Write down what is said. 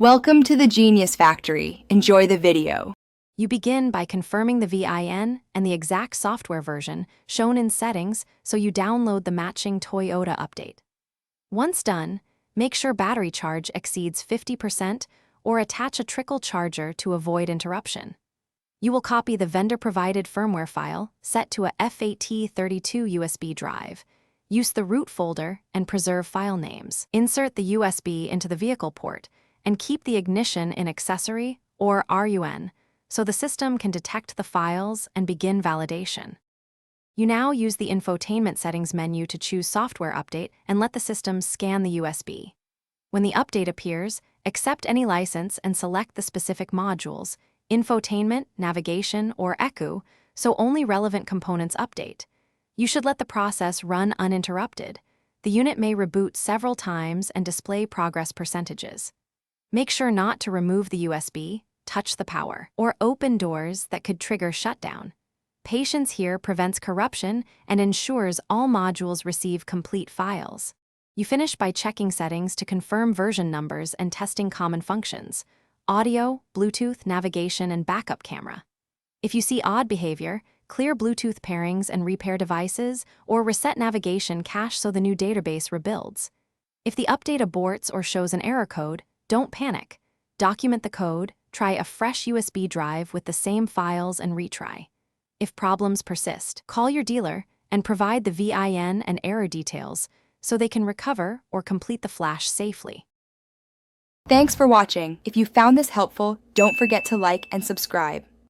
Welcome to the Genius Factory. Enjoy the video. You begin by confirming the VIN and the exact software version shown in settings so you download the matching Toyota update. Once done, make sure battery charge exceeds 50% or attach a trickle charger to avoid interruption. You will copy the vendor-provided firmware file set to a FAT32 USB drive. Use the root folder and preserve file names. Insert the USB into the vehicle port and keep the ignition in accessory or RUN so the system can detect the files and begin validation. You now use the infotainment settings menu to choose software update and let the system scan the USB. When the update appears, accept any license and select the specific modules, infotainment, navigation, or ECU, so only relevant components update. You should let the process run uninterrupted. The unit may reboot several times and display progress percentages. Make sure not to remove the USB, touch the power, or open doors that could trigger shutdown. Patience here prevents corruption and ensures all modules receive complete files. You finish by checking settings to confirm version numbers and testing common functions: audio, Bluetooth, navigation, and backup camera. If you see odd behavior, clear Bluetooth pairings and repair devices, or reset navigation cache so the new database rebuilds. If the update aborts or shows an error code, don't panic. Document the code, try a fresh USB drive with the same files, and retry. If problems persist, call your dealer and provide the VIN and error details so they can recover or complete the flash safely. Thanks for watching. If you found this helpful, don't forget to like and subscribe.